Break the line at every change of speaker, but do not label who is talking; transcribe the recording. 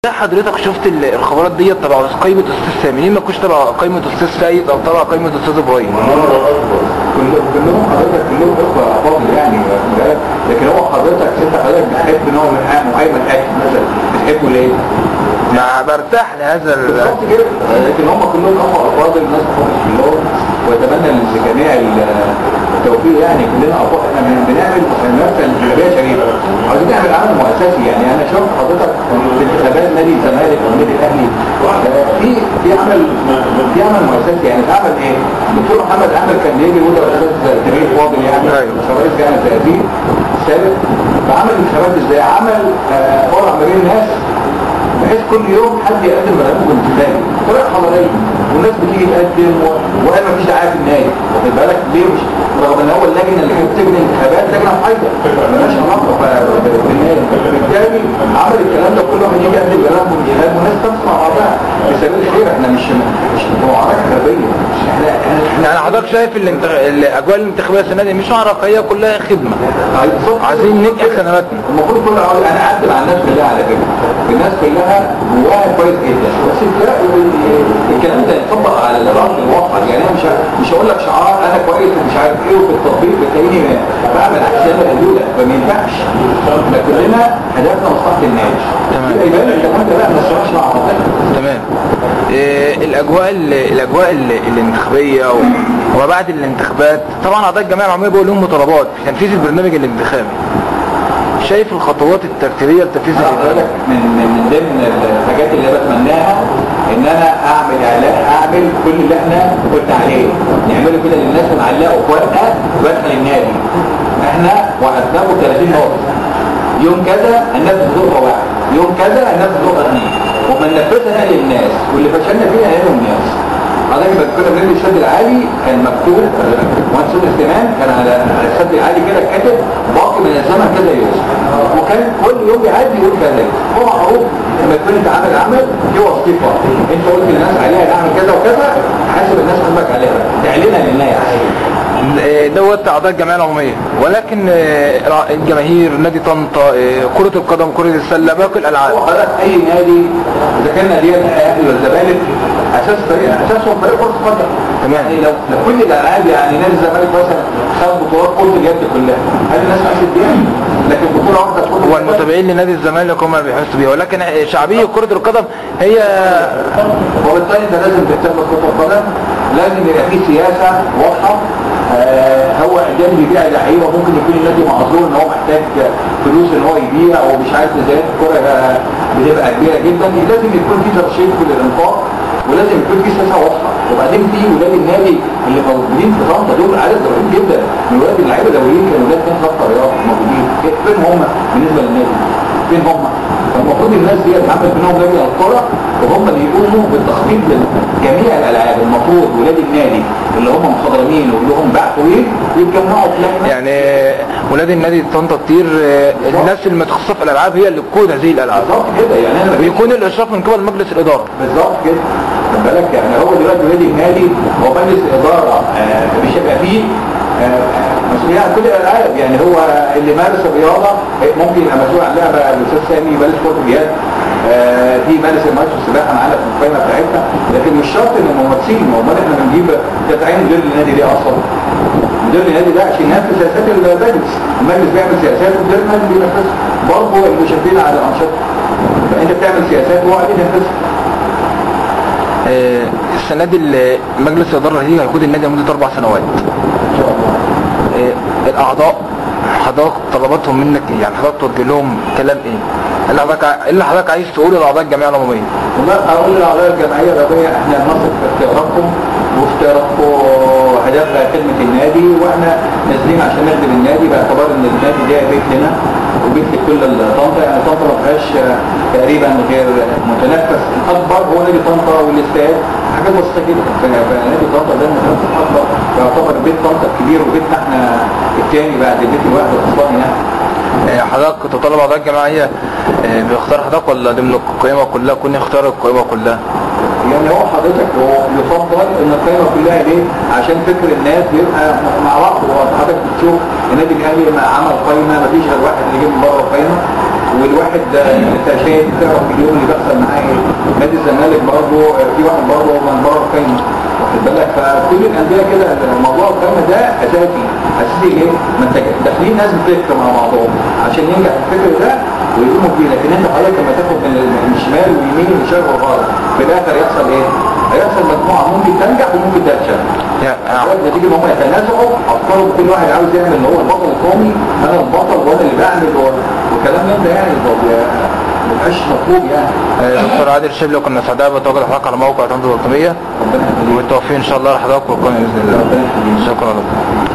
حضرتك شفت الخبرات ديت تبع قائمة استاذ سامي، ليه ما كنتش تبع قائمة استاذ سيد او تبع قائمة استاذ ابراهيم؟
كلهم حضرتك كلهم اخوة افاضل يعني، لكن هو حضرتك بتحب نوع من معين من الاكل مثلا بتحبه ليه؟
ما برتاح لهذا
بالظبط كده، لكن هم كلهم اخوة افاضل، الناس تفضل كلهم، واتمنى لجميع التوفيق يعني. كلنا اخوة، احنا بنعمل نفس الجلابيه شريفه، عايزين نعمل عمل مؤسسي يعني. انا شفت حضرتك في انتخابات نادي الزمالك والنادي الاهلي في عمل مؤسسي يعني. اتعمل ايه؟ الدكتور محمد احمد كان بيجي يقول يا استاذ تغيير فاضل يعني رئيس جامعه التأديب سابق، فعمل انتخابات ازاي؟ عمل فرع ما بين الناس بحيث كل يوم حد يقدم برنامج انتخابي بطريقه حضاريه، والناس بتيجي تقدم وقال ما فيش دعايه في النادي، واخد بالك ليه؟ مش رغم ان هو اللجنه اللي كانت بتجري الانتخابات لجنه محايده مالهاش علاقه بالنادي، بالتالي عمل الكلام ده كل واحد يجي يقدم برنامج انتخابي والناس تسمع بعضها في سبيل الخير. احنا مش معركه حربيه،
يعني حضرتك شايف الاجواء الانتخابيه السنه دي مش معركه، هي كلها خدمه، عايزين ننجح خدماتنا.
المفروض انا اقدم على الناس كلها على فكره، الناس كلها جواها كويس جدا، بس الكلام ده يطبق على الارض الواقع يعني. انا مش هقول لك شعار انا كويس ومش عارف ايه، وفي التطبيق بتلاقيني بعمل احسان الاولى، فما ينفعش. احنا كلنا هدفنا مصلحه الناس.
تمام.
يبقى الكلام ده لا ما نشرحش مع بعضنا.
تمام. الاجواء الانتخابيه وبعد الانتخابات طبعا اعضاء الجمعيه العموميه بيقول لهم مطالبات في تنفيذ البرنامج الانتخابي. شايف الخطوات الترتيبيه لتنفيذ
البرنامج؟ من ضمن الحاجات اللي بتمناها ان انا اعمل كل اللي احنا قلت عليه، نعمله كده للناس ونعلقه في ورقه بدخل النادي. احنا وعدناه 30 نقطه، يوم كذا الناس بتزورها واحد، يوم كذا الناس بتزورها اثنين، وبننفذها للناس، واللي فشلنا فيها هنقول الناس. حضرتك كنا بنبني السد العالي كان مكتوب مهندس الاستلام كان على السد العالي كده كاتب باقي من الزمن كذا يوم، وكان كل يوم يعدي يقول كذا. هو معروف لما تكون انت عامل عمل في وظيفه انت قلت للناس عليها نعمل كذا وكذا، حاسب الناس قلبك عليها تعلنها لله
دوت اعضاء الجمعيه العموميه. ولكن الجماهير نادي طنطا، كره القدم، كره السله، باقي الالعاب،
اي نادي اذا كان نادي الاهلي والزمالك اساسهم فريق كره القدم. يعني لو كل الالعاب يعني نادي الزمالك مثلا خد بطولات كره اليد كلها، هل الناس عايزه دي؟ لكن بطوله واحده
والمتابعين لنادي الزمالك هم اللي بيحسوا بيها، ولكن شعبيه كره القدم هي.
وبالتالي انت لازم تهتم بكره القدم، لازم يبقى في سياسه واضحه. هو اعلان بيبيع لعيبه، ممكن يكون النادي معذور ان هو محتاج فلوس ان هو يبيع، ومش عارف ازاي الكوره بتبقى كبيره جدا. لازم يكون في ترشيد في الانفاق، ولازم يكون في سياسه واضحه. وبعدين في ولاد النادي اللي موجودين في طنطا دول عدد ضئيل جدا من ولاد اللعيبه الاولين، كانوا ولاد نادي طنطا رياض موجودين. فين هم بالنسبه للنادي؟ فين هم؟ فالمفروض الناس دي تعمل بينهم لجنه الكوره، وهم اللي يقوموا بالتخطيط لجميع الالعاب. المفروض ولاد النادي اللي هم مخضرمين واللي هم باع طويل يتجمعوا في لجنه.
يعني ولاد النادي طنطا كتير، الناس المتخصصه في الالعاب هي اللي تقود هذه الالعاب.
بالظبط كده يعني. انا
ويكون الاشراف من قبل مجلس الاداره.
بالظبط كده. خد بالك يعني هو دلوقتي ولاد النادي هو مجلس الاداره مش هيبقى فيه مسؤولية عن كل الالعاب. يعني هو اللي مارس الرياضه ممكن يبقى مسؤول عن لعبه الاستاذ سامي يمارس كره اليد، في مارس الماتش السباحه معانا في القائمه بتاعتنا، لكن مش شرط ان الممثلين. امال احنا بنجيب تتعين مدير النادي ليه اصلا؟ مدير النادي ده عشان ينفذ سياسات المجلس، المجلس بيعمل سياسات ومدير النادي بينفذها. برضه المشرفين على الانشطه، فانت بتعمل سياسات وهو عليه ينفذها.
السنه دي مجلس الاداره هيقود النادي لمده 4 سنوات.
ان شاء الله.
الاعضاء حضرتك طلباتهم منك يعني حضرتك توجه لهم كلام ايه؟ اللي حضرتك عايز تقوله لاعضاء الجمعيه العموميه؟
والله اقول لاعضاء الجمعيه العموميه احنا نثق في اختياراتكم واختياراتكم هدفها خدمه النادي، واحنا نازلين عشان نخدم النادي باعتبار ان النادي ده بيت لنا وبيت لكل طنطا. يعني طنطا ما فيهاش تقريبا غير متنفس الاكبر هو نادي طنطا والاستاد، حاجات بسيطه جدا. فنادي طنطا ده المتنفس الاكبر يعتبر بيت طنطا الكبير وبيتنا احنا الثاني بعد البيت الواحد الاصلي يعني.
حضرتك تطلب اعضاء الجمعيه بيختار حضرتك ولا ضمن القائمه كلها كون يختار القائمه كلها؟
يعني هو حضرتك هو يفضل ان القائمه كلها ليه؟ عشان فكر الناس بيبقى مع بعض. وحضرتك بتشوف النادي الاهلي لما عمل قائمه مفيش غير واحد اللي جه من بره القائمه، والواحد انت شايف تعرف اليوم اللي بيحصل معاه ايه. نادي الزمالك برضه في واحد برضه هو من بره القايمه، واخد بالك؟ فكل الانديه كده موضوع القايمه ده اساسي ليه؟ ما انت داخلين ناس بتفكر مع بعضهم عشان ينجح الفكر ده ويقوموا بيه. لكن انت حضرتك لما تاخد من الشمال واليمين والشرق والغرب في الاخر يحصل ايه؟ هيحصل مجموعه ممكن تنجح وممكن تفشل. نتيجه ان هم يتنازعوا افكارهم، كل واحد عاوز يعمل ان هو البطل القومي، انا البطل وانا اللي بعمل وكلام من ده يعني مبقاش مطلوب يعني.
دكتور عادل شبلي، كنا سعداء بتواجد حضرتك على موقع تنظيم الوطنيه،
ربنا يخليك
والتوفيق ان شاء الله لحضرتك والقناه باذن الله.
ربنا يخليك.
شكرا لك.